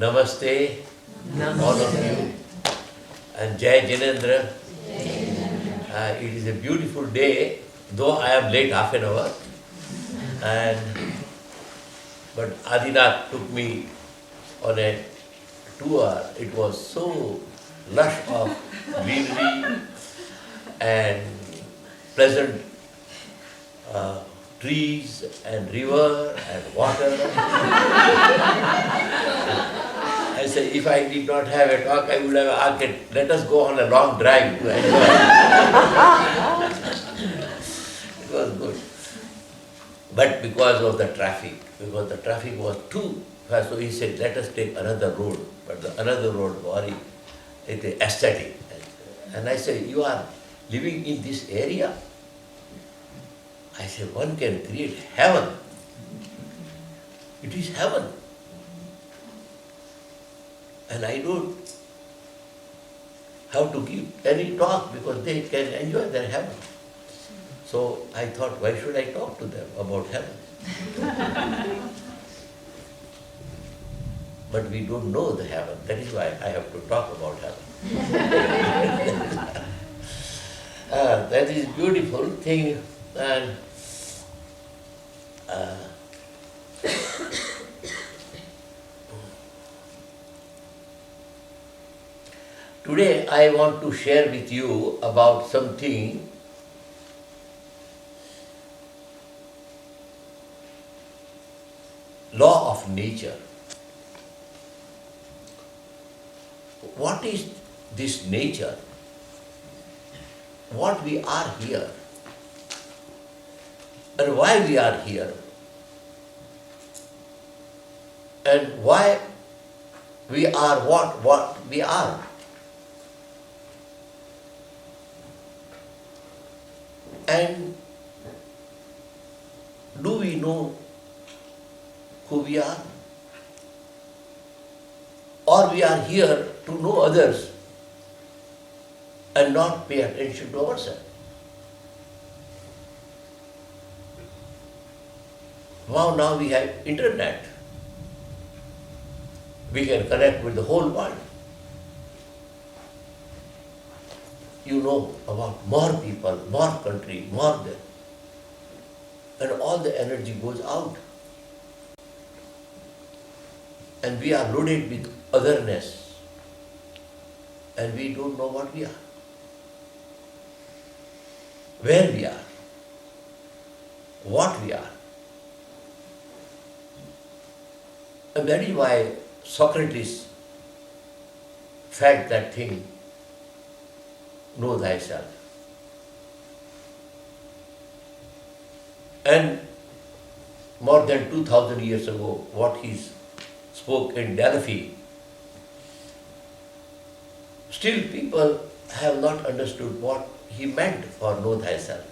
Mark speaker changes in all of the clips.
Speaker 1: Namaste, all of you, and Jai Jinendra. It is a beautiful day, though I am late half an hour, but Adinath took me on a tour. It was so lush of greenery and pleasant trees and river and water. I said, if I did not have a talk, I would have asked, let us go on a long drive to enjoy. It was good. But because of the traffic was too fast, so he said, let us take another road. But another road very aesthetic. And I said, you are living in this area? I said, one can create heaven. It is heaven. And I don't have to give any talk because they can enjoy their heaven. So I thought, why should I talk to them about heaven? But we don't know the heaven. That is why I have to talk about heaven. That is beautiful thing. And today I want to share with you about something law of nature. What is this nature? What we are here? And why we are here? And why we are what we are? And do we know who we are? Or we are here to know others and not pay attention to ourselves? Now we have internet. We can connect with the whole world. You know about more people, more country, more than. And all the energy goes out. And we are loaded with otherness. And we don't know what we are. Where we are. What we are. And that is why Socrates felt that thing, know thyself. And more than 2000 years ago, what he spoke in Delphi, still people have not understood what he meant for know thyself.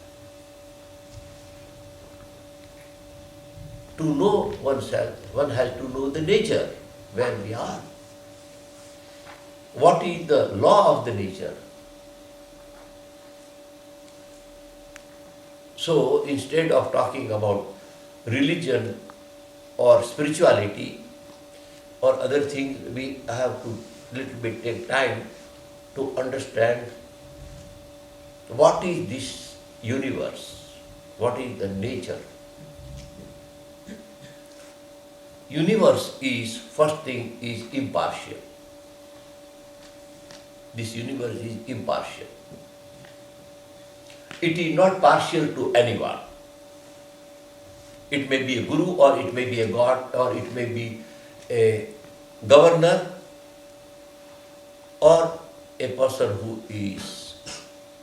Speaker 1: To know oneself, one has to know the nature, where we are. What is the law of the nature? So instead of talking about religion or spirituality or other things, we have to little bit take time to understand what is this universe, what is the nature. Universe is, first thing is impartial. This universe is impartial. It is not partial to anyone. It may be a guru, or it may be a god, or it may be a governor, or a person who is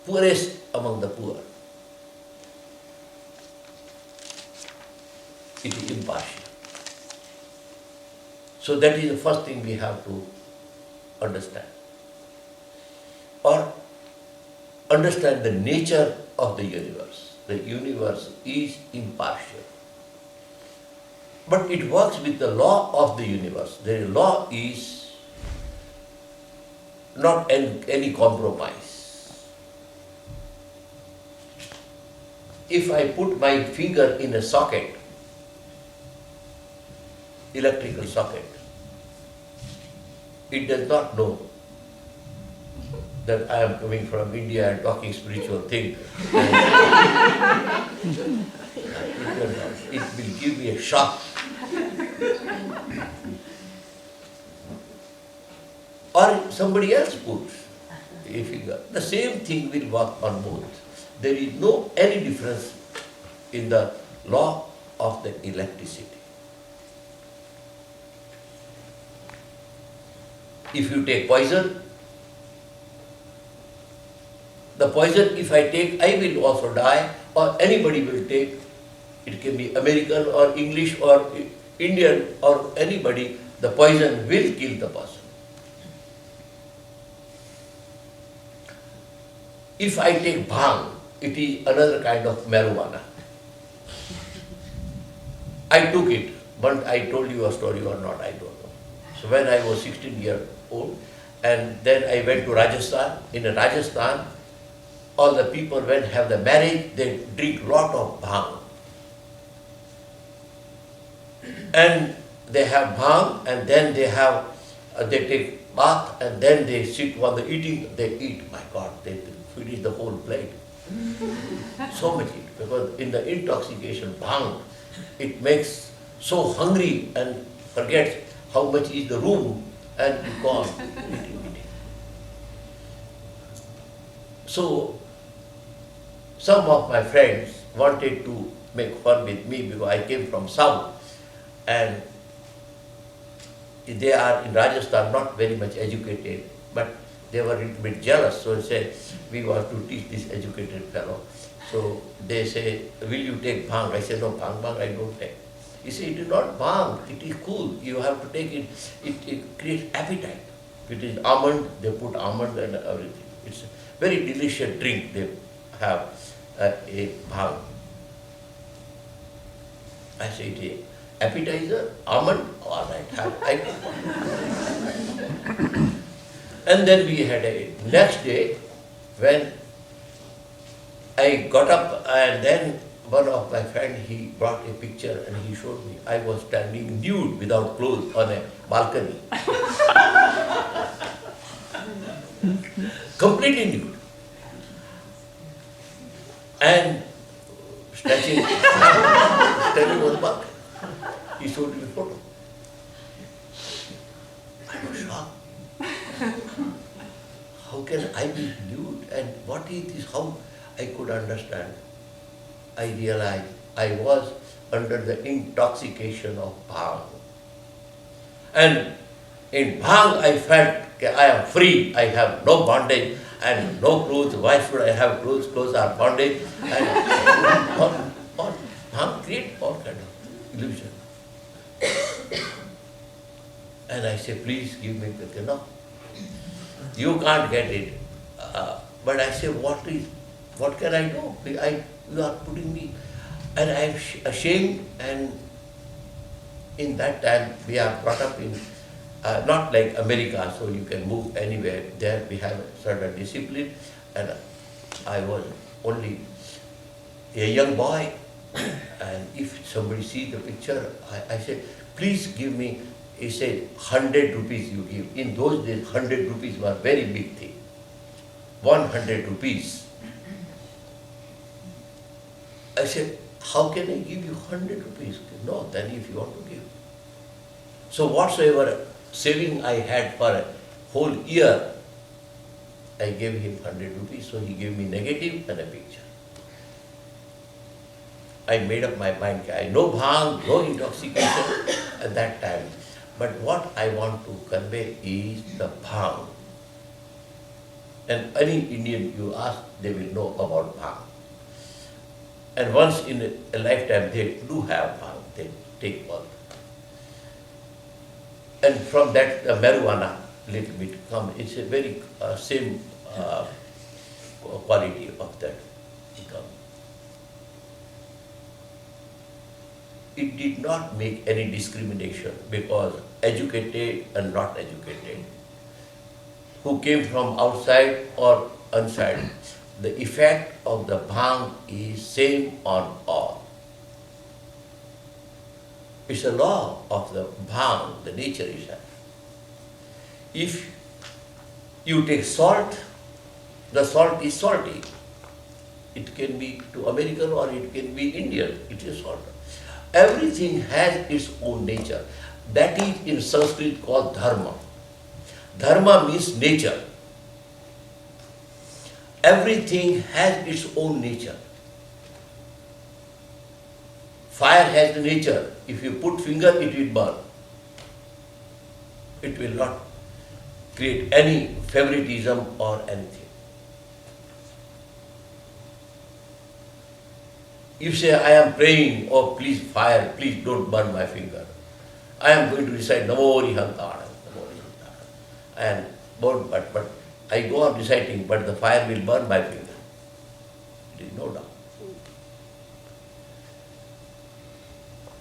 Speaker 1: poorest among the poor. It is impartial. So that is the first thing we have to understand. Or understand the nature of the universe. The universe is impartial. But it works with the law of the universe. The law is not any compromise. If I put my finger in a socket, electrical socket, it does not know that I am coming from India and talking spiritual thing. It will give me a shock. Or somebody else puts a figure. The same thing will work on both. There is no any difference in the law of the electricity. If you take poison, the poison if I take, I will also die, or anybody will take. It can be American or English or Indian or anybody, the poison will kill the person. If I take bhang, it is another kind of marijuana. I took it, but I told you a story or not, I don't know. So when I was 16 years old, and then I went to Rajasthan. In Rajasthan, all the people when have the marriage, they drink lot of bhang. And they have bhang, and then they have, they take bath, and then they sit while they're eating, they eat. My God, they finish the whole plate. So much eat, because in the intoxication, bhang, it makes so hungry and forgets how much is the room, and it's gone. Eating. So, some of my friends wanted to make fun with me because I came from South, and they are in Rajasthan not very much educated, but they were a little bit jealous, so they said, we want to teach this educated fellow. So they say, will you take bhang? I said, no, bhang I don't take. He said, it is not bhang, it is cool, you have to take it, it creates appetite. It is almond, they put almond and everything. It's a very delicious drink they have, a bhang. I said, it is appetizer, almond, all right, I And then we had a next day when I got up, and then one of my friends, he brought a picture and he showed me. I was standing nude without clothes on a balcony. Completely nude. And standing on the balcony. He showed me the photo. I was shocked. How can I be nude? And what is this? How I could understand? I realized I was under the intoxication of bhang. And in bhang I felt I am free, I have no bondage and no clothes. Why should I have clothes? Clothes are bondage. And all bhang creates all kind of illusion. And I say, please give me the no. You can't get it. But I say, what can I do? You are putting me, and I am ashamed. And in that time, we are brought up in, not like America, so you can move anywhere. There we have a certain discipline, and I was only a young boy. And if somebody sees the picture, I say, please give me. He said, 100 rupees you give. In those days, 100 rupees was very big thing. 100 rupees. I said, how can I give you 100 rupees? No, then if you want to give. So whatsoever saving I had for a whole year, I gave him 100 rupees, so he gave me negative and a picture. I made up my mind, I no bhang, no intoxication at that time. But what I want to convey is the bhang. And any Indian you ask, they will know about bhang. And once in a lifetime they do have bhang, they take all. And from that marijuana little bit come, it's a very same quality of that become. It did not make any discrimination because educated and not educated, who came from outside or inside, the effect of the bhang is same on all. It's a law of the bhang, the nature is that. If you take salt, the salt is salty. It can be to American or it can be Indian. It is salt. Everything has its own nature. That is in Sanskrit called dharma. Dharma means nature. Everything has its own nature. Fire has the nature. If you put finger, it will burn. It will not create any favoritism or anything. You say, I am praying, oh please fire, please don't burn my finger. I am going to recite Namo Rihantara, Namo Rihantara. And but I go on reciting, but the fire will burn my finger. It is no doubt.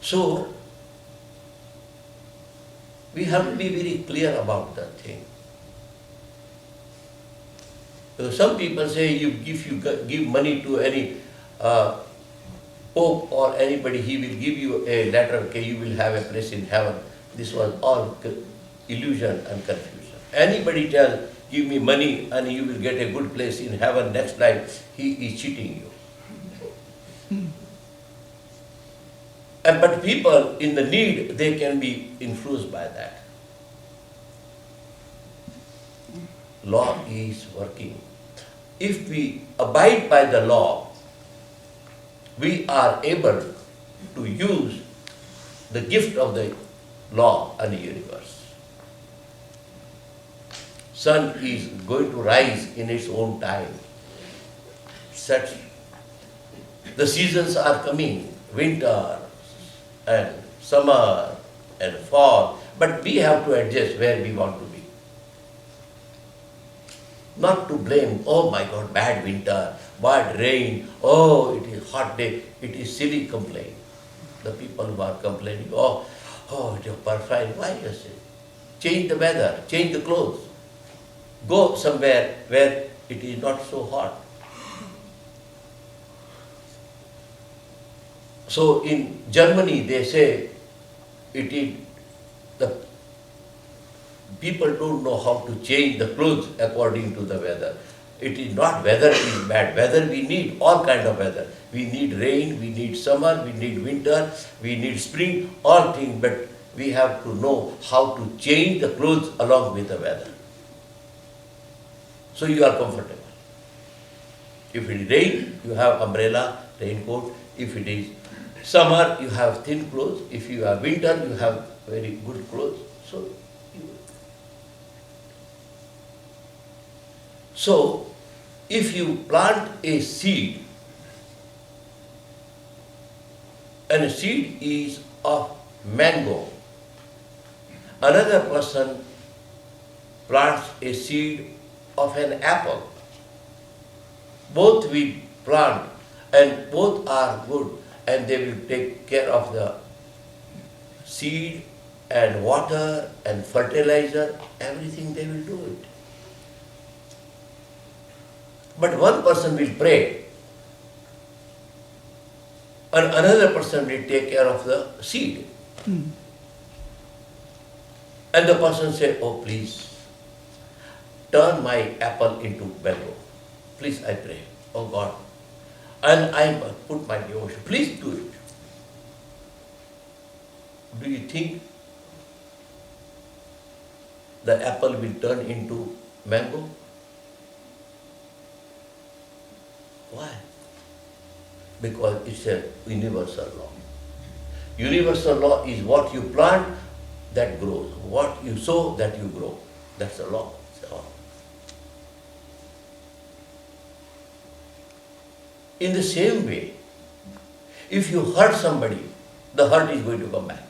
Speaker 1: So, we have to be very clear about that thing. So some people say, if you give money to any Pope or anybody, he will give you a letter, okay, you will have a place in heaven. This was all illusion and confusion. Anybody tell, give me money and you will get a good place in heaven next life, he is cheating you. But people in the need, they can be influenced by that. Law is working. If we abide by the law, we are able to use the gift of the law and the universe. Sun is going to rise in its own time. Such the seasons are coming, winter and summer and fall, but we have to adjust where we want to be. Not to blame, oh my God, bad winter, bad rain, oh it is hot day. It is silly complaint. The people who are complaining, oh it is perfect, why you say? Change the weather, change the clothes. Go somewhere where it is not so hot. So in Germany they say it is the people don't know how to change the clothes according to the weather. It is not weather is bad. Weather we need all kind of weather. We need rain, we need summer, we need winter, we need spring, all things, but we have to know how to change the clothes along with the weather. So you are comfortable. If it is rain, you have umbrella, raincoat. If it is summer, you have thin clothes. If you have winter, you have very good clothes. So, if you plant a seed, and a seed is of mango, another person plants a seed of an apple. Both will plant and both are good and they will take care of the seed and water and fertilizer, everything they will do it. But one person will pray and another person will take care of the seed. And the person say, oh please, turn my apple into mango. Please, I pray. Oh God. And I put my devotion. Please do it. Do you think the apple will turn into mango? Why? Because it's a universal law. Universal law is what you plant, that grows. What you sow, that you grow. That's the law. In the same way, if you hurt somebody, the hurt is going to come back.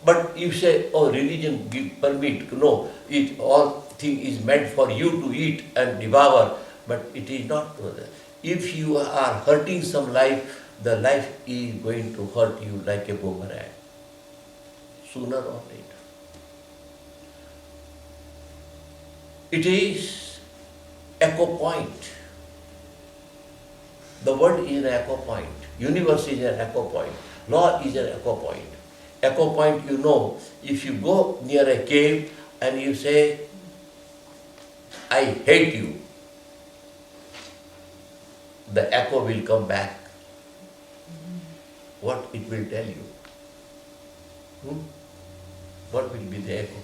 Speaker 1: But you say, oh, religion give permit. No, it all thing is meant for you to eat and devour, but it is not. If you are hurting some life, the life is going to hurt you like a boomerang, sooner or later. It is echo point. The world is an echo point. Universe is an echo point. Law is an echo point. echo point, you know, if you go near a cave and you say, I hate you, the echo will come back. What it will tell you? What will be the echo?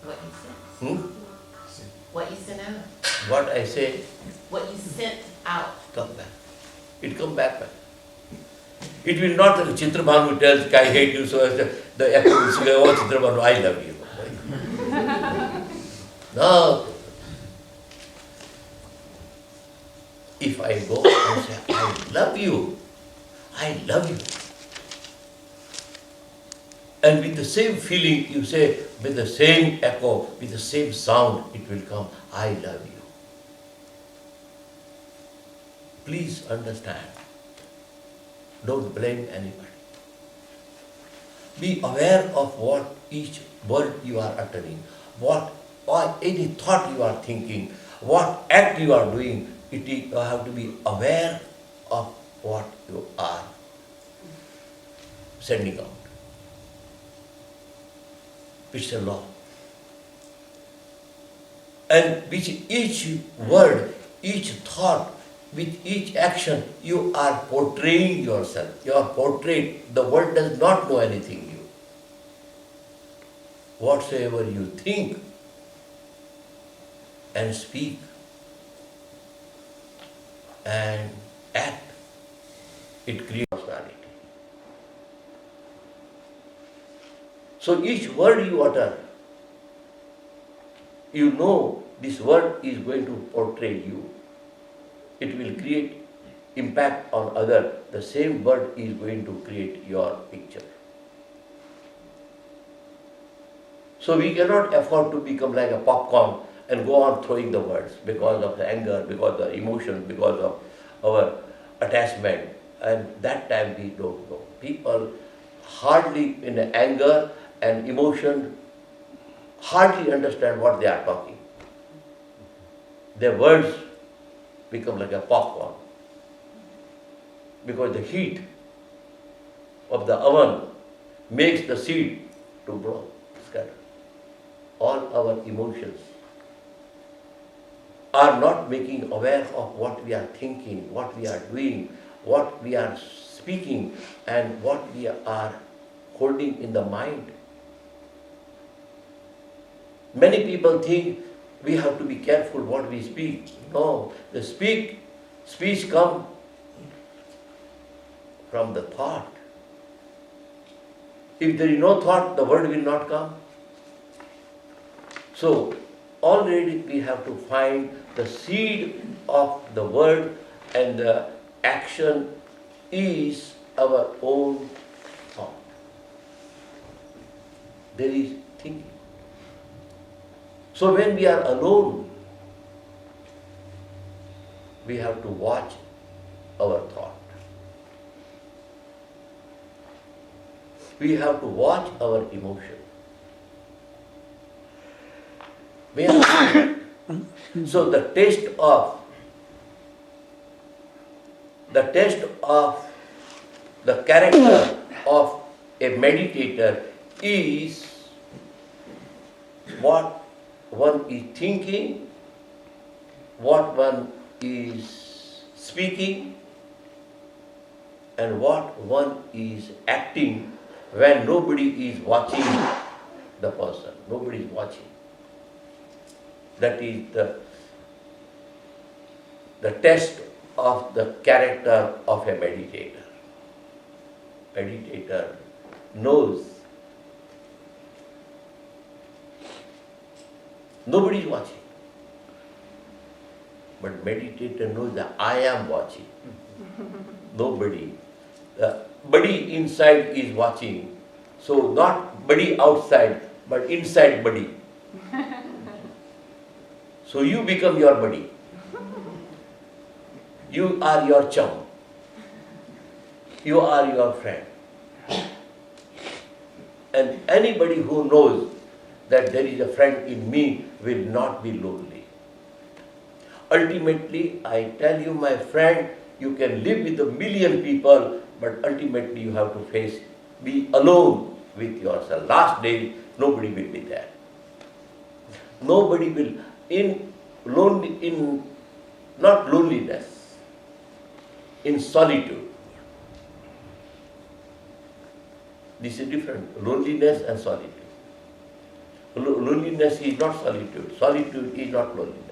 Speaker 2: What you sent.
Speaker 1: Hmm?
Speaker 2: What you sent out.
Speaker 1: What I say,
Speaker 2: What you sent out.
Speaker 1: come back. It come back. It will not, Chitrabhanu tells, I hate you, so the echo will say, oh Chitrabhanu, I love you. No. If I go and say, I love you, I love you. And with the same feeling, you say, with the same echo, with the same sound, it will come, I love you. Please understand. Don't blame anybody. Be aware of what each word you are uttering, what or any thought you are thinking, what act you are doing. You have to be aware of what you are sending out. It's a law. And with each word, each thought, with each action, you are portraying yourself. You are portrayed. The world does not know anything new. Whatsoever you think and speak and act, it creates personality. So each word you utter, you know this word is going to portray you. It will create impact on other. The same word is going to create your picture. So we cannot afford to become like a popcorn and go on throwing the words because of the anger, because of the emotion, because of our attachment. And that time we don't know. People hardly in anger and emotion hardly understand what they are talking. Their words become like a popcorn because the heat of the oven makes the seed to grow, scatter. All our emotions are not making aware of what we are thinking, what we are doing, what we are speaking, and what we are holding in the mind. Many people think we have to be careful what we speak. No, the speech comes from the thought. If there is no thought, the word will not come. So, already we have to find the seed of the word, and the action is our own thought. There is thinking. So when we are alone, we have to watch our thought. We have to watch our emotion. So the test of the character of a meditator is what one is thinking, what one is speaking, and what one is acting when nobody is watching the person. Nobody is watching. That is the test of the character of a meditator. Meditator knows nobody is watching. But meditator knows that I am watching. Nobody. The body inside is watching. So not body outside, but inside body. So you become your body. You are your chum. You are your friend. And anybody who knows that there is a friend in me will not be lonely. Ultimately, I tell you, my friend, you can live with 1 million people, but ultimately you have to face, be alone with yourself. Last day, nobody will be there. Nobody will, not loneliness, in solitude. This is different, loneliness and solitude. Loneliness is not solitude, solitude is not loneliness.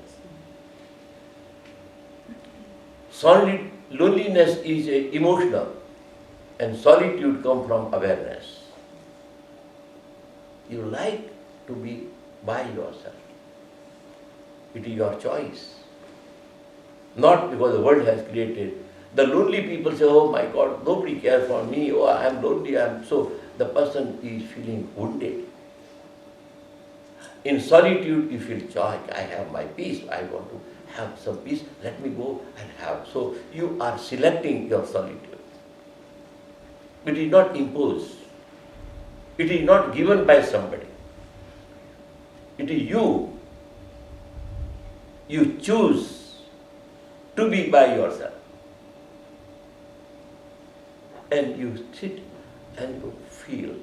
Speaker 1: Loneliness is emotional, and solitude comes from awareness. You like to be by yourself. It is your choice. Not because the world has created. The lonely people say, oh my God, nobody cares for me, oh I am lonely, so the person is feeling wounded. In solitude you feel joy, I have my peace, I want to have some peace, let me go and have. So you are selecting your solitude. It is not imposed. It is not given by somebody. It is you. You choose to be by yourself. And you sit and you feel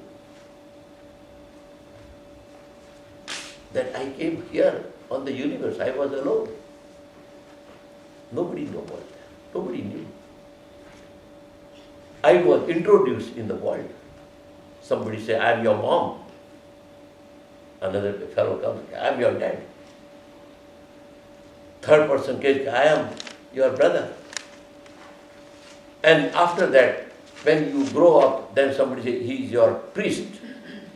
Speaker 1: that I came here on the universe, I was alone. Nobody knew about that. Nobody knew. I was introduced in the world. Somebody say, I am your mom. Another fellow comes, I am your dad. Third person says, I am your brother. And after that, when you grow up, then somebody says, he is your priest.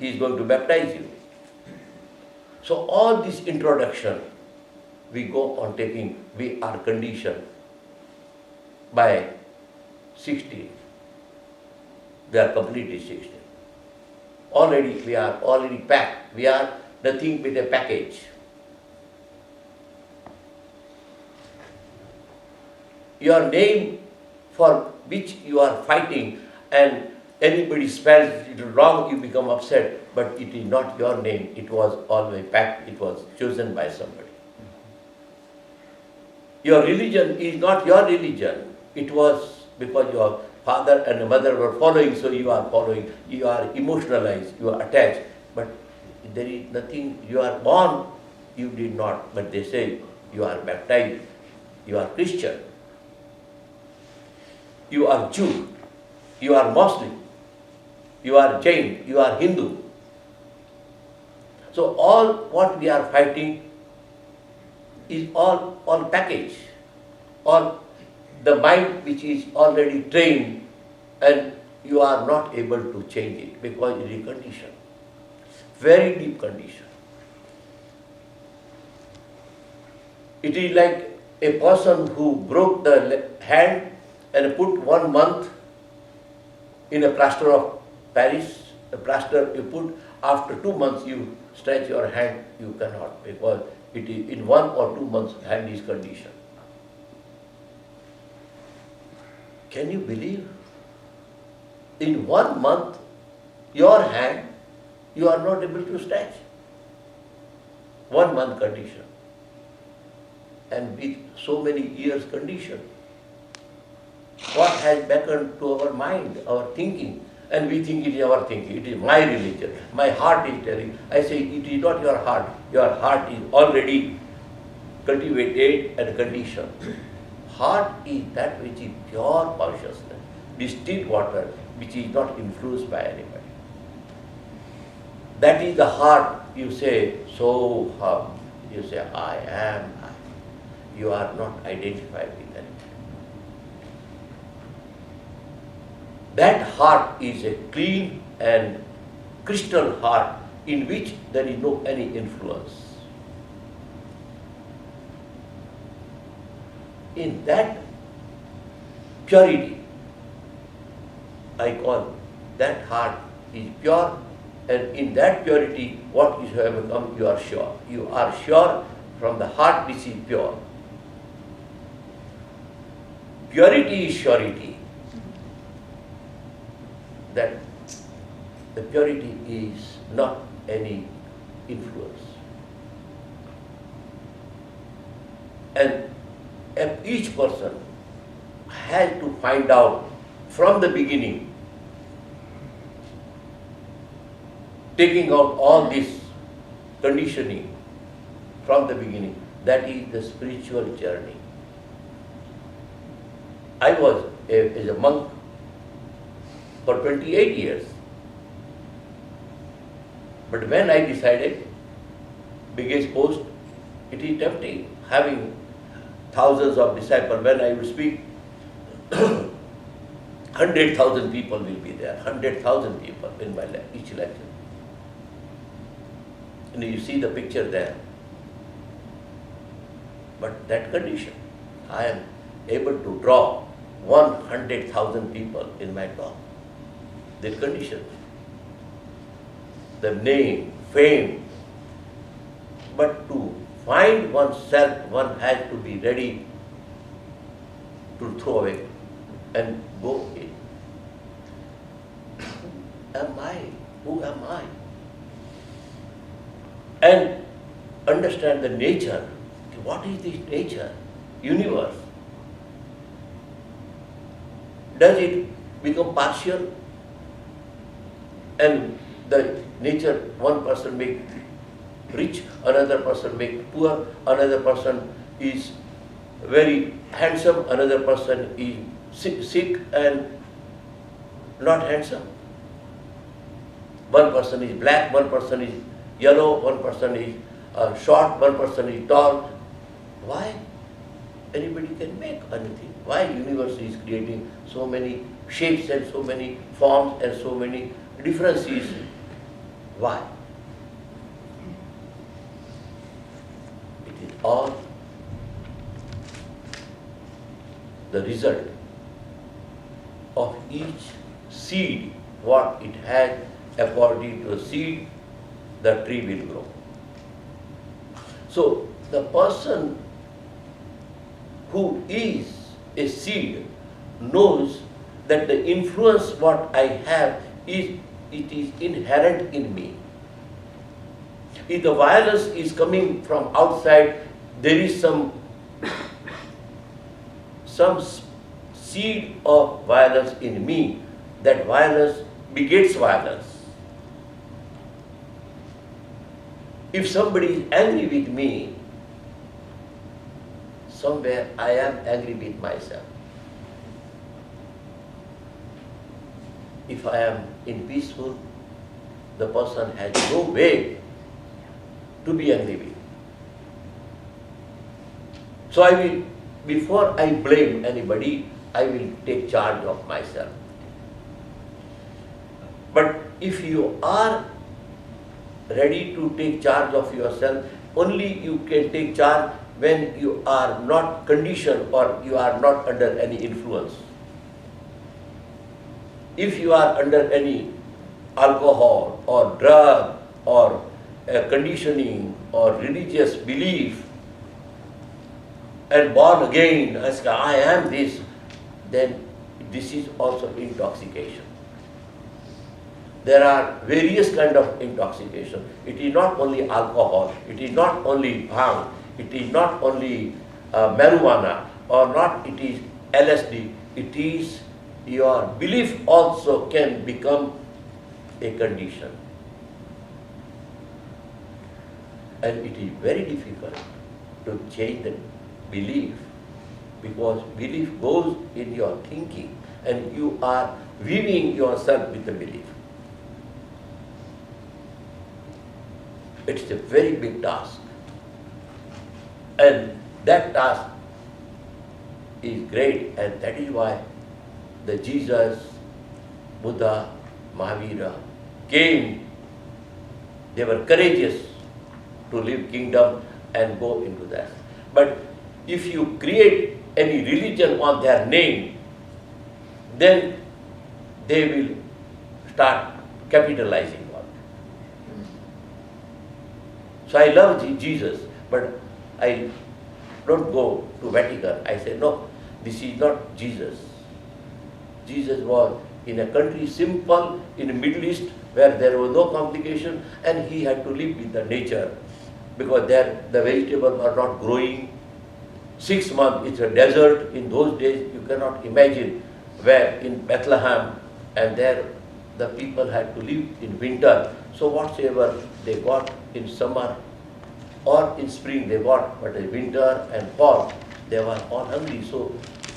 Speaker 1: He is going to baptize you. So all this introduction, we go on taking, we are conditioned by 16. We are completely 16. Already, we are already packed. We are nothing but a package. Your name for which you are fighting, and anybody spells it wrong, you become upset, but it is not your name. It was always packed, it was chosen by somebody. Your religion is not your religion. It was because your father and mother were following, so you are following. You are emotionalized, you are attached. But there is nothing, you are born, you did not. But they say you are baptized, you are Christian, you are Jew, you are Muslim, you are Jain, you are Hindu. So all what we are fighting is all package, all the mind which is already trained, and you are not able to change it because it is conditioned, very deep condition. It is like a person who broke the hand and put 1 month in a plaster of Paris, a plaster you put, after 2 months you stretch your hand, you cannot, because it is in 1 or 2 months hand is conditioned. Can you believe? In 1 month, your hand, you are not able to stretch. 1 month condition. And with so many years condition, what has beckoned to our mind, our thinking, and we think it is our thinking, it is my religion, my heart is telling. I say it is not your heart is already cultivated and conditioned. Heart is that which is pure consciousness, distilled water, which is not influenced by anybody. That is the heart. You say, so hum. You say, I am I. You are not identified with anything. That heart is a clean and crystal heart in which there is no any influence. In that purity, I call that heart is pure, and in that purity, what you have become, you are sure. You are sure from the heart which is pure. Purity is surety. That the purity is not any influence. And each person has to find out from the beginning, taking out all this conditioning from the beginning, that is the spiritual journey. I was as a monk for 28 years. But when I decided, biggest post, it is tempting, having thousands of disciples. When I would speak, 100,000 people will be there, 100,000 people in my each lecture. And you see the picture there. But that condition, I am able to draw 100,000 people in my talk. That condition, the name, fame. But to find oneself, one has to be ready to throw away and go in. Am I? Who am I? And understand the nature. What is this nature? Universe. Does it become partial? And the nature, one person make rich, another person make poor, another person is very handsome, another person is sick and not handsome. One person is black, one person is yellow, one person is short, one person is tall. Why? Anybody can make anything. Why universe is creating so many shapes and so many forms and so many differences? Why? It is all the result of each seed, what it has. According to the seed, the tree will grow. So the person who is a seed knows that the influence what I have is inherent in me. If the violence is coming from outside, there is some seed of violence in me. That violence begets violence. If somebody is angry with me, somewhere I am angry with myself. If I am in peaceful, the person has no way to be angry with. So I will, before I blame anybody, I will take charge of myself. But if you are ready to take charge of yourself, only you can take charge when you are not conditioned or you are not under any influence. If you are under any alcohol or drug or conditioning or religious belief and born again, as I am this, then this is also intoxication. There are various kinds of intoxication. It is not only alcohol, it is not only bhang, it is not only marijuana, or not it is LSD, it is your belief also can become a condition. And it is very difficult to change the belief, because belief goes in your thinking and you are weaving yourself with the belief. It's a very big task. And that task is great, and that is why the Jesus, Buddha, Mahavira came. They were courageous to leave kingdom and go into that. But if you create any religion on their name, then they will start capitalizing on it. So I love Jesus, but I don't go to Vatican. I say, no, this is not Jesus. Jesus was in a country simple, in the Middle East, where there was no complication, and he had to live with the nature, because there the vegetables are not growing. 6 months, it's a desert. In those days, you cannot imagine where in Bethlehem, and there the people had to live in winter. So whatsoever they got in summer or in spring they got, but in winter and fall they were all hungry. So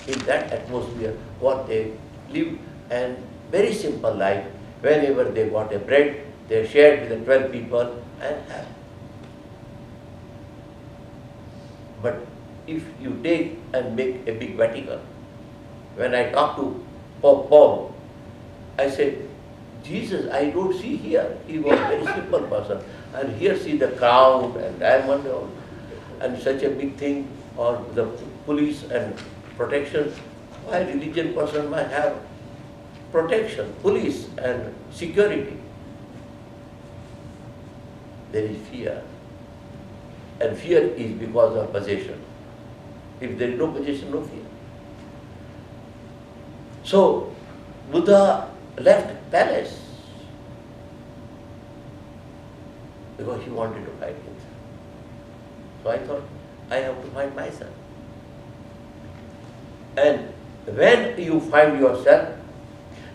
Speaker 1: in that atmosphere, what they lived, and very simple life. Whenever they got a bread, they shared with the 12 people and had. But if you take and make a big Vatican, when I talk to Pope Paul, I said, Jesus, I don't see here. He was a very simple person. And here see the crown and diamond and such a big thing, or the police and protection. Why religion person might have protection, police and security? There is fear. And fear is because of possession. If there is no possession, no fear. So Buddha left palace because he wanted to find himself. So I thought, I have to find myself. And when you find yourself,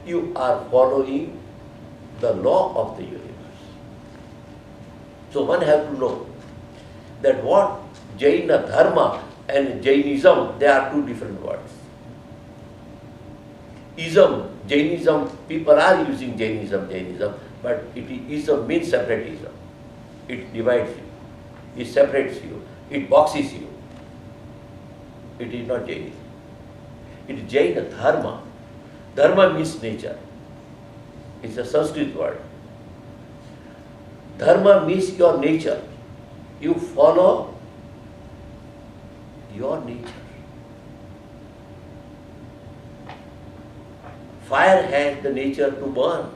Speaker 1: you are following the law of the universe. So one has to know that what Jaina Dharma and Jainism, they are two different words. Jainism, people are using Jainism, but ism means separatism. It divides you, it separates you, it boxes you. It is not Jainism. It is Jaina Dharma. Dharma means nature. It's a Sanskrit word. Dharma means your nature. You follow your nature. Fire has the nature to burn.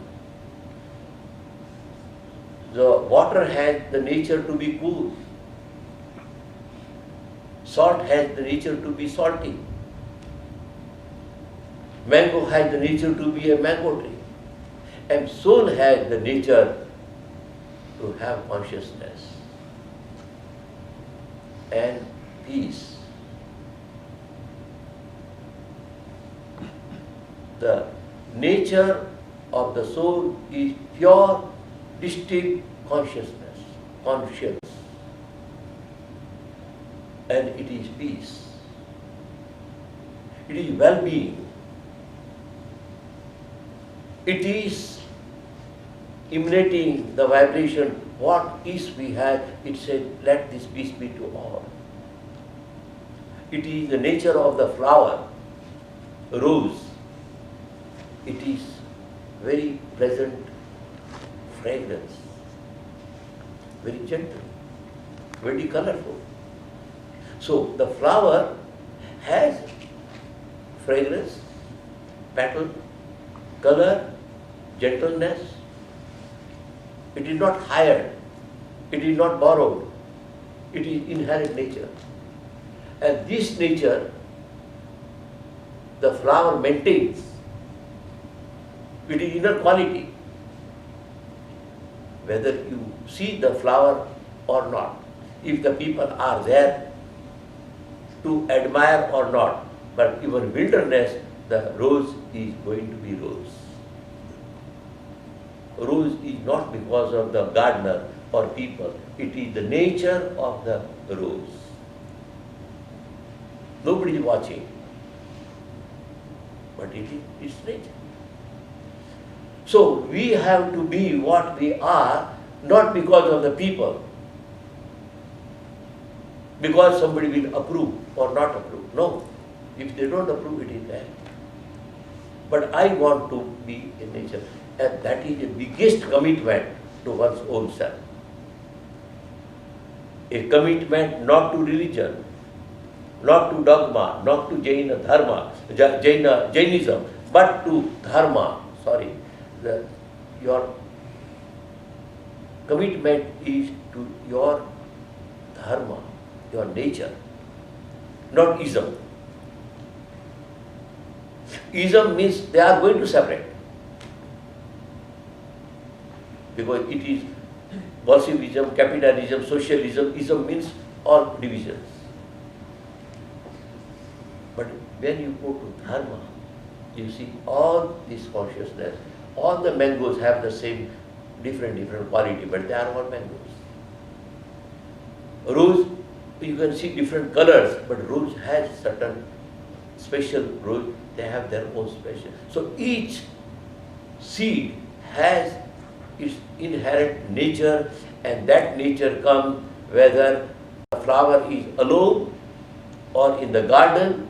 Speaker 1: The water has the nature to be cool. Salt has the nature to be salty. Mango has the nature to be a mango tree. And soul has the nature to have consciousness and peace. The nature of the soul is pure, distinct consciousness, conscience, and it is peace. It is well-being. It is emanating the vibration, what peace we have, it said, let this peace be to all. It is the nature of the flower, rose. It is very pleasant fragrance, very gentle, very colorful. So the flower has fragrance, petal, color, gentleness. It is not hired, it is not borrowed, it is inherent nature. And this nature, the flower maintains. It is inner quality. Whether you see the flower or not, if the people are there to admire or not, but even wilderness, the rose is going to be rose. Rose is not because of the gardener or people, it is the nature of the rose. Nobody is watching, but it is its nature. So we have to be what we are, not because of the people, because somebody will approve or not approve. No, if they don't approve, it is bad. But I want to be in nature, and that is the biggest commitment to one's own self. A commitment not to religion, not to dogma, not to Jainism, but to dharma. Your commitment is to your dharma, your nature, not ism. Ism means they are going to separate, because it is Bolshevism, capitalism, socialism. Ism means all divisions. But when you go to dharma, You see, all this consciousness, all the mangoes have the same different quality, but they are all mangoes. Rose, you can see different colors, but rose has certain special rose, they have their own special. So each seed has its inherent nature, and that nature comes whether the flower is alone or in the garden,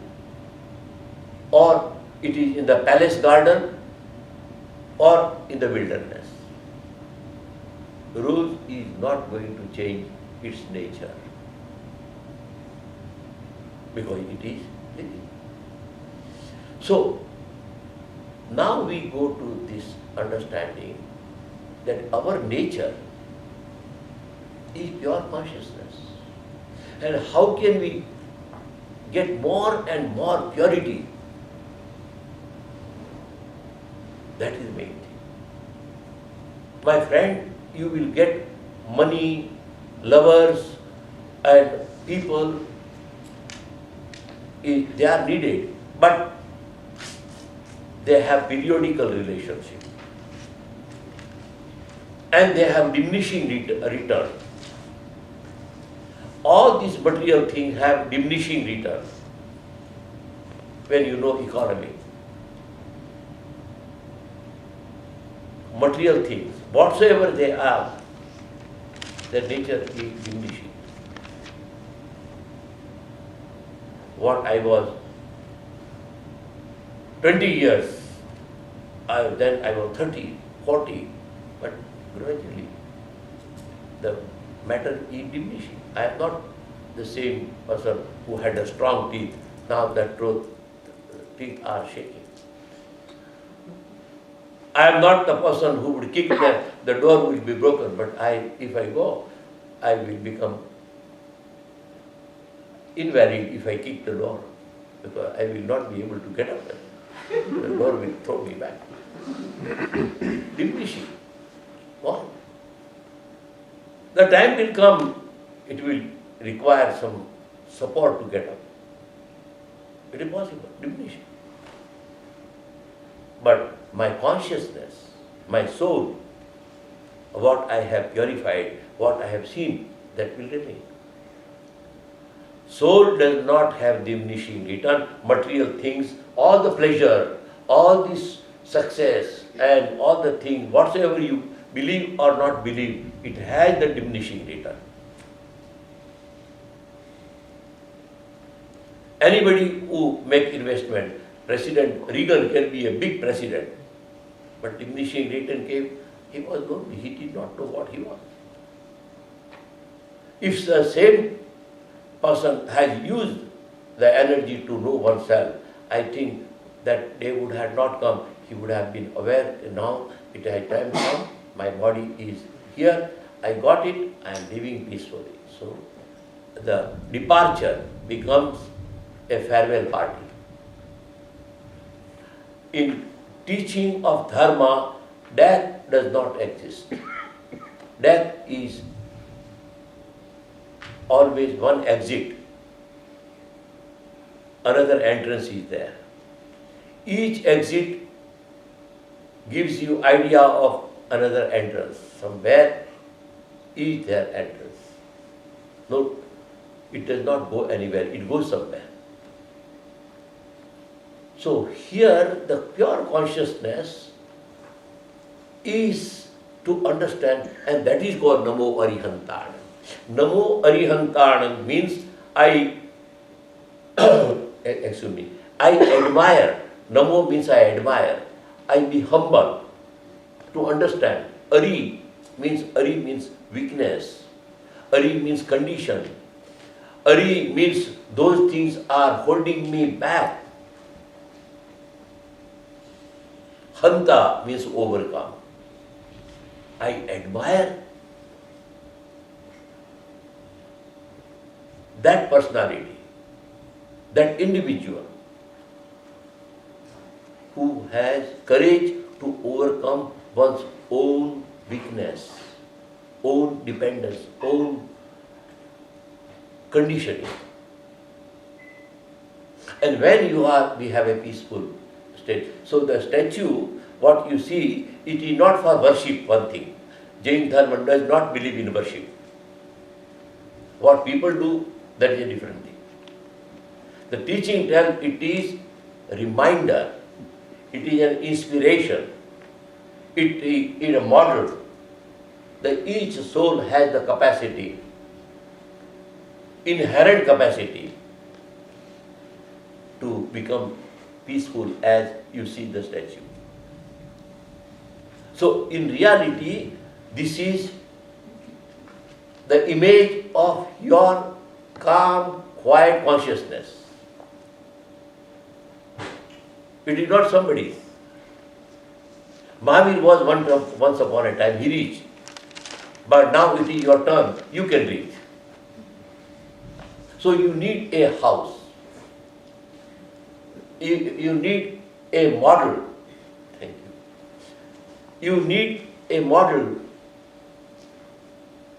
Speaker 1: or it is in the palace garden, or in the wilderness. Rose is not going to change its nature because it is living. So now we go to this understanding that our nature is pure consciousness. And how can we get more and more purity? That is the main thing. My friend, you will get money, lovers, and people, they are needed, but they have periodical relationship. And they have diminishing return. All these material things have diminishing return when you know economy. Material things, whatsoever they are, their nature is diminishing. What I was 20 years, then I was 30, 40, but gradually the matter is diminishing. I am not the same person who had a strong teeth. Now that teeth are shaking. I am not the person who would kick the door will be broken, but if I go, I will become invalid if I kick the door, because I will not be able to get up there. The door will throw me back. Diminishing. What? The time will come, it will require some support to get up. It is possible, diminishing. But my consciousness, my soul, what I have purified, what I have seen, that will remain. Soul does not have diminishing return. Material things, all the pleasure, all this success, and all the things, whatsoever you believe or not believe, it has the diminishing return. Anybody who makes investment, President Reagan can be a big president, but diminishing return came, he was lonely, he did not know what he was. If the same person has used the energy to know oneself, I think that day would have not come. He would have been aware, now it has time come, my body is here, I got it, I am living peacefully. So the departure becomes a farewell party. In teaching of dharma, death does not exist. Death is always one exit. Another entrance is there. Each exit gives you idea of another entrance. Somewhere is their entrance. No, it does not go anywhere, it goes somewhere. So here the pure consciousness is to understand, and that is called Namo Arihantanam. Namo Arihantanam means I admire. Namo means I admire. I be humble to understand. Ari means weakness. Ari means condition. Ari means those things are holding me back. Hanta means overcome. I admire that personality, that individual who has courage to overcome one's own weakness, own dependence, own conditioning. And when we have a peaceful state. So the statue, what you see, it is not for worship, one thing. Jain Dharma does not believe in worship. What people do, that is a different thing. The teaching tells it is a reminder, it is an inspiration, it is a model that each soul has the capacity, inherent capacity to become peaceful as you see the statue. So in reality, this is the image of your calm, quiet consciousness. It is not somebody's. Mahavir was once upon a time, he reached. But now it is your turn, you can reach. So you need a house. You need a model. Thank you. You need a model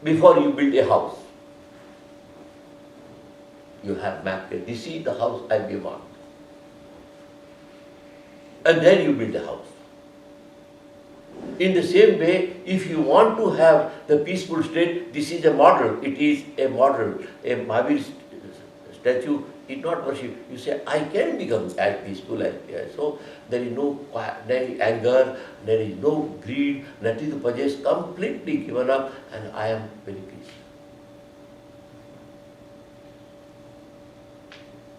Speaker 1: before you build a house. You have mapped it. This is the house I want. And then you build a house. In the same way, if you want to have the peaceful state, this is a model. It is a model. A Mahavir statue is not worship. You say, I can become as peaceful as so. There is no anger, there is no greed, nothing to possess, completely given up, and I am very peaceful.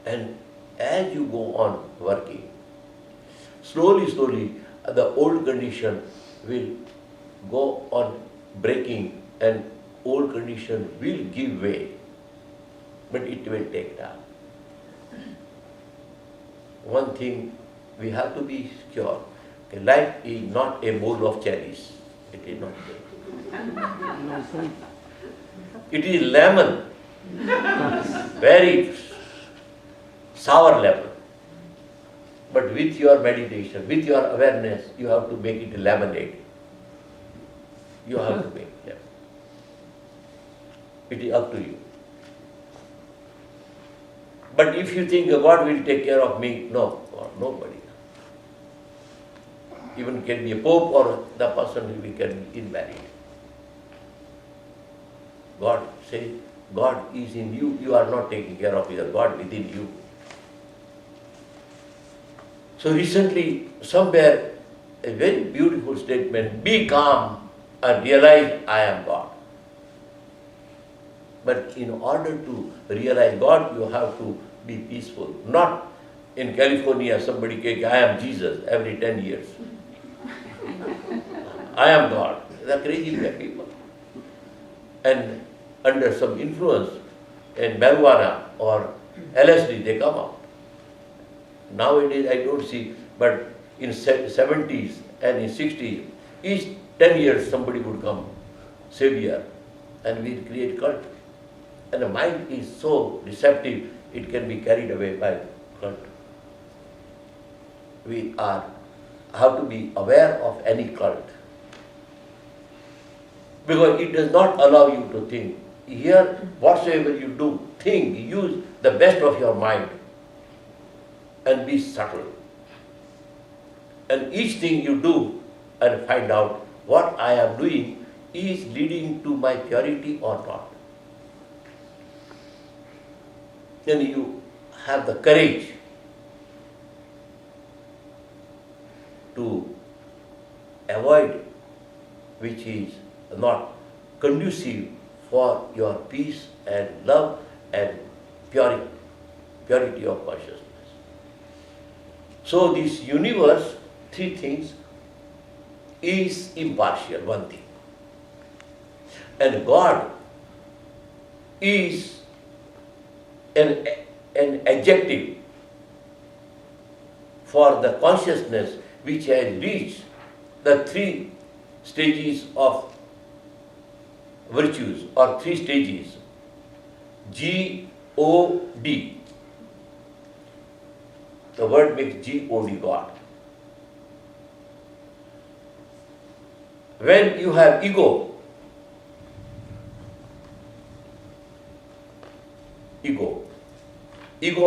Speaker 1: And as you go on working, slowly, the old condition will go on breaking and old condition will give way. But it will take time. One thing we have to be sure, life is not a bowl of cherries. It is not there. It is lemon, very sour lemon. But with your meditation, with your awareness, you have to make it lemonade. You have to make it. It is up to you. But if you think God will take care of me, no, God, nobody. Even can be a pope or the person who can be invalid. God says, God is in you, you are not taking care of your God within you. So recently, somewhere, a very beautiful statement, be calm and realize I am God. But in order to realize God, you have to be peaceful. Not in California, somebody says, I am Jesus every 10 years. I am God. They are crazy people. And under some influence, in marijuana or LSD, they come out. Nowadays, I don't see, but in 70s and in 60s, each 10 years somebody would come, savior, and we create cult. And the mind is so receptive, it can be carried away by cult. We have to be aware of any cult. Because it does not allow you to think. Here, whatsoever you do, think, use the best of your mind and be subtle. And each thing you do and find out what I am doing is leading to my purity or not. Then you have the courage to avoid which is not conducive for your peace and love and purity of consciousness. So this universe, three things, is impartial, one thing. And God is an adjective for the consciousness which has reached the three stages of virtues or three stages. G-O-D. The word makes G-O-D, God. When you have ego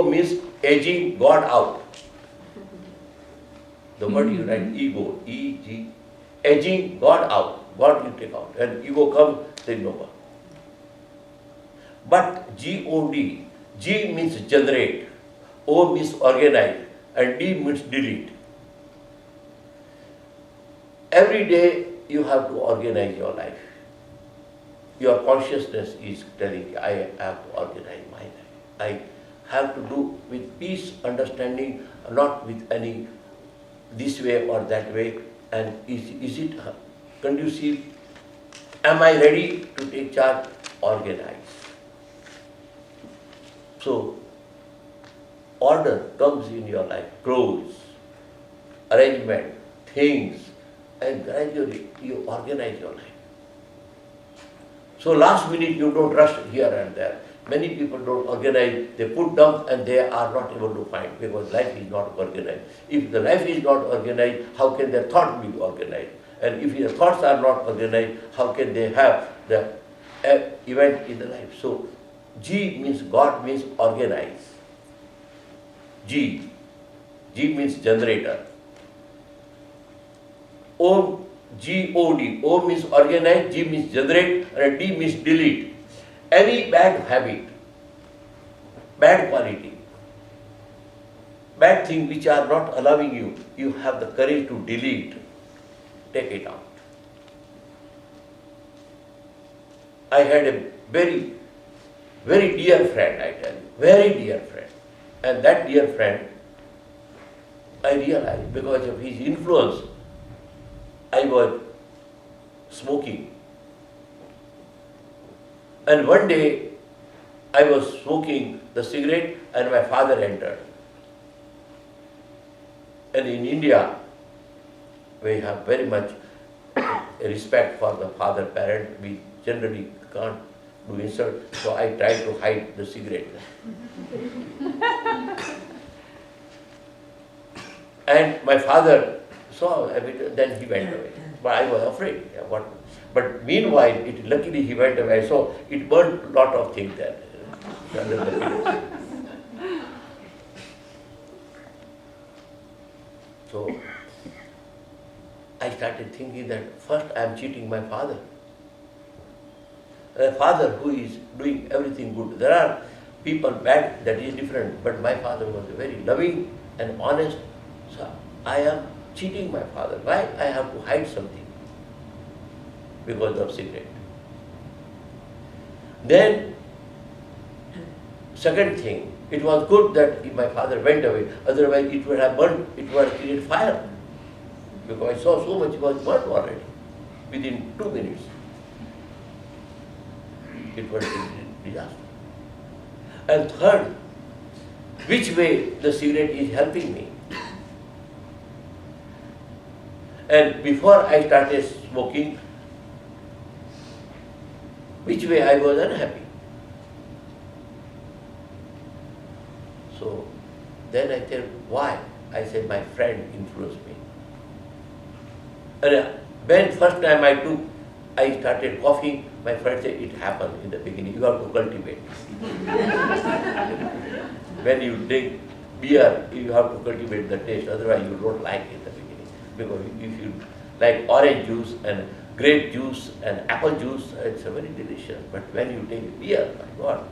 Speaker 1: means edging God out. The word you write ego, E-G, edging God out. God you take out. And ego comes, there is no God. But G-O-D, G means generate, O means organize, and D means delete. Every day you have to organize your life. Your consciousness is telling you, I have to organize my life. I have to do with peace, understanding, not with any this way or that way. And is it conducive? Am I ready to take charge? Organize. So, order comes in your life, clothes, arrangement, things, and gradually you organize your life. So last minute you don't rush here and there. Many people don't organize, they put down and they are not able to find because life is not organized. If the life is not organized, how can their thought be organized? And if their thoughts are not organized, how can they have the event in the life? So G means God means organize. G means generator. O, G-O-D. O means organize, G means generate, and D means delete. Any bad habit, bad quality, bad thing which are not allowing you, you have the courage to delete, take it out. I had a very, very dear friend, I tell you, very dear friend. And that dear friend, I realized because of his influence, I was smoking. And one day, I was smoking the cigarette and my father entered. And in India, we have very much respect for the father parent. We generally can't do insult, so I tried to hide the cigarette. And my father saw it, then he went away. But I was afraid. Yeah, what? But meanwhile, luckily he went away, so it burned a lot of things there. So I started thinking that first I am cheating my father. A father who is doing everything good. There are people bad, that is different, but my father was very loving and honest. So I am cheating my father. Why? I have to hide something because of cigarette. Then, second thing, it was good that my father went away, otherwise it would have burned, it would have created fire. Because I saw so much was burned already, within 2 minutes. It was a disaster. And third, which way the cigarette is helping me. And before I started smoking, which way I was unhappy. So then I said, why? I said, my friend influenced me. And when first time I started coughing, my friend said, it happened in the beginning, you have to cultivate. When you drink beer, you have to cultivate the taste, otherwise you don't like it in the beginning. Because if you like orange juice and grape juice and apple juice, it's very delicious. But when you take beer, my God,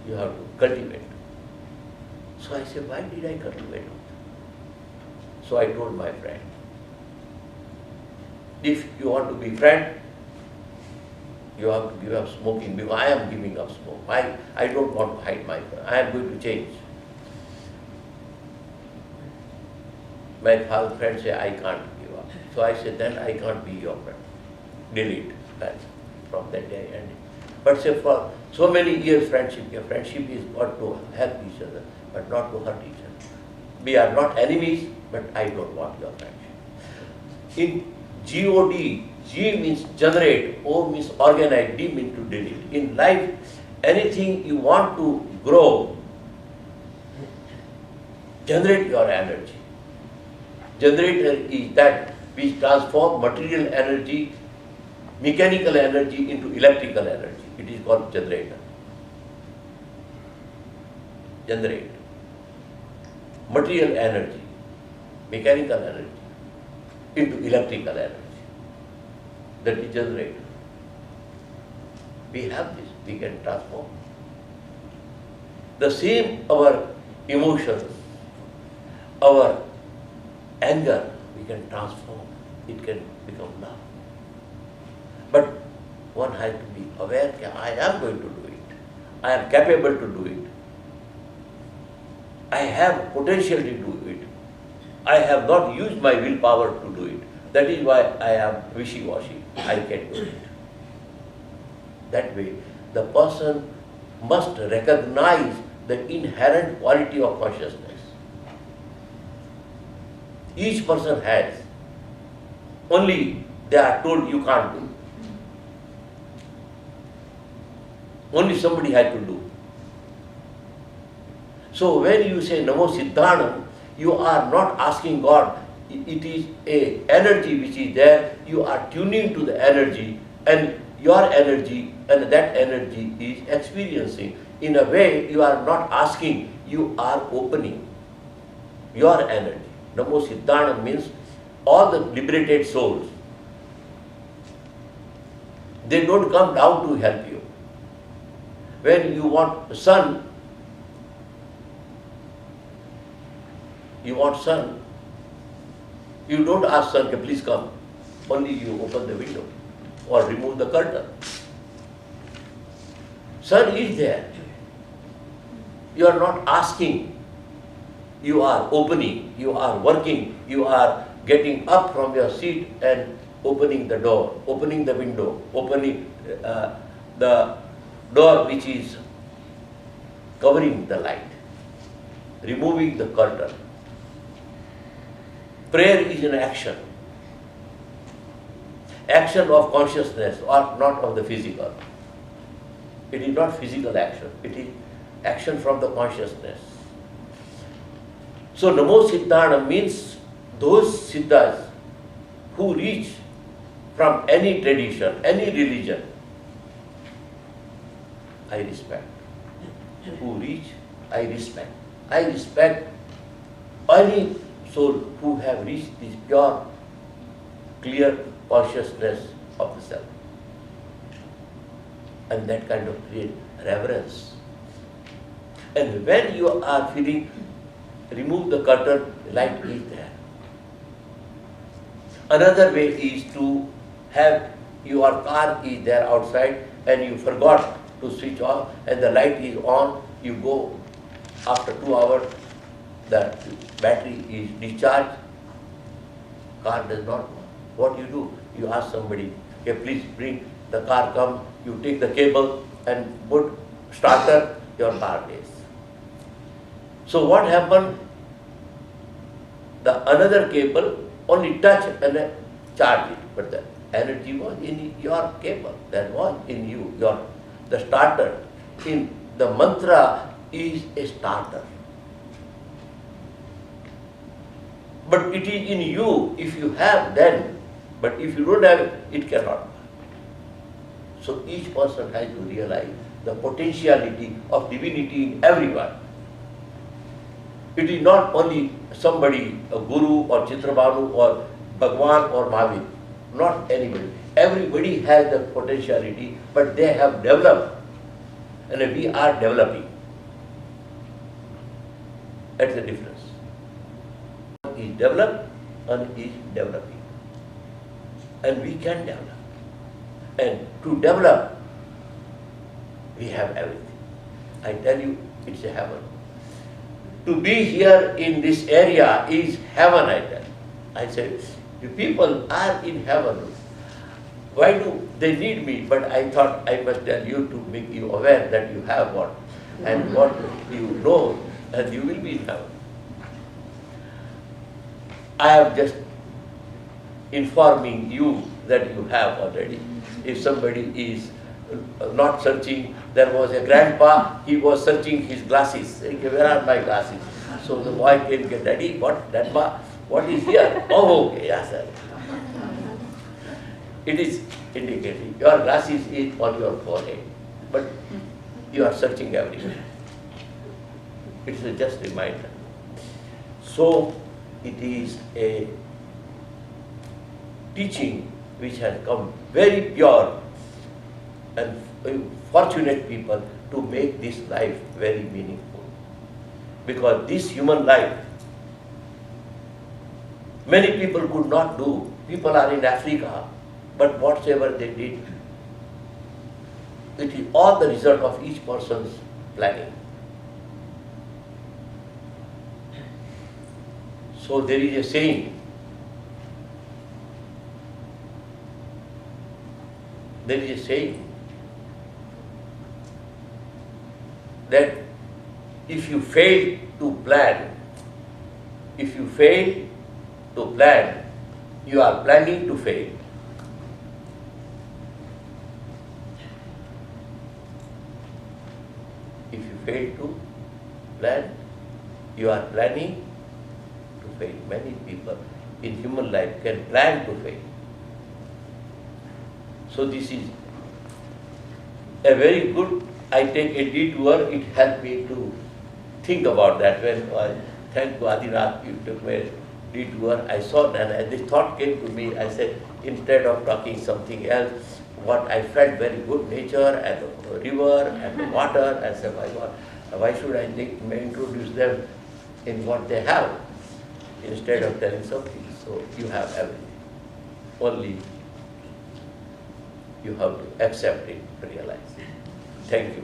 Speaker 1: you have to cultivate. So I said, why did I cultivate? So I told my friend, if you want to be friend, you have to give up smoking, because I am giving up smoke. I don't want to hide my friend. I am going to change. My father friend said, I can't give up. So I said, then I can't be your friend. Delete that. From that day I ended. But say for so many years friendship, your friendship is got to help each other, but not to hurt each other. We are not enemies, but I don't want your friendship. In G-O-D, G means generate, O means organize, D means to delete. In life, anything you want to grow, generate your energy. Generator is that which transforms material energy, mechanical energy into electrical energy. It is called generator. Generate. Material energy. mechanical energy into electrical energy. That is generator. We have this, we can transform. The same our emotions, our anger, we can transform. It can become love. But one has to be aware that I am going to do it. I am capable to do it. I have potential to do it. I have not used my willpower to do it. That is why I am wishy-washy. I can do it. That way, the person must recognize the inherent quality of consciousness. Each person has. Only they are told you can't do. Only somebody has to do. So when you say Namo Siddhanam, you are not asking God. It is a energy which is there. You are tuning to the energy, and your energy and that energy is experiencing. In a way, you are not asking, you are opening your energy. Namo Siddhanam means all the liberated souls. They don't come down to help you. When you want sun, you don't ask sun, please come. Only you open the window or remove the curtain. Sun is there. You are not asking. You are opening, you are working, you are getting up from your seat and opening the door, opening the window, opening the door which is covering the light, removing the curtain. Prayer is an action. Action of consciousness or not of the physical. It is not physical action, it is action from the consciousness. So Namo Siddhanam means those Siddhas who reach from any tradition, any religion, I respect. Who reach, I respect. I respect any soul who have reached this pure, clear consciousness of the self. And that kind of create reverence. And when you are feeling, remove the curtain, light is there. Another way is to have your car is there outside and you forgot to switch off and the light is on, you go after 2 hours, the battery is discharged, car does not work. What you do? You ask somebody, okay, please bring the car, come, you take the cable and put starter, your car plays. So what happened? The another cable only touch and charge it, but the energy was in your cable, that was in you, the starter. In the mantra is a starter. But it is in you, if you have then, but if you don't have, it cannot. So each person has to realize the potentiality of divinity in everyone. It is not only somebody, a guru or Chitrabhanu or Bhagwan or Mahavir, not anybody. Everybody has the potentiality, but they have developed and we are developing. That's the difference. One is developed and is developing. And we can develop. And to develop, we have everything. I tell you, it's a heaven. To be here in this area is heaven, I tell you. I say, you people are in heaven. Why do they need me? But I thought I must tell you to make you aware that you have what and what you know, and you will be in heaven. I am just informing you that you have already. If somebody is not searching, there was a grandpa, he was searching his glasses. Where are my glasses? So the boy came, Daddy, what, grandpa, what is here? Oh, okay, yes, sir. It is indicating your glasses is on your forehead, but you are searching everywhere. It is just a reminder. So it is a teaching which has come very pure and fortunate people to make this life very meaningful. Because this human life, many people could not do. People are in Africa, but whatsoever they did, it is all the result of each person's planning. So there is a saying, that if you fail to plan, you are planning to fail. If you fail to plan, you are planning to fail. Many people in human life can plan to fail. So this is a very good, I take a detour, it helped me to think about that. When I thank Adinath, you took me a detour, I saw that and this thought came to me, I said, instead of talking something else, what I felt very good, nature and the river and the water, I said, my God, why should I introduce them in what they have, instead of telling something. So you have everything. Only you have to accept it, realize it. Thank you.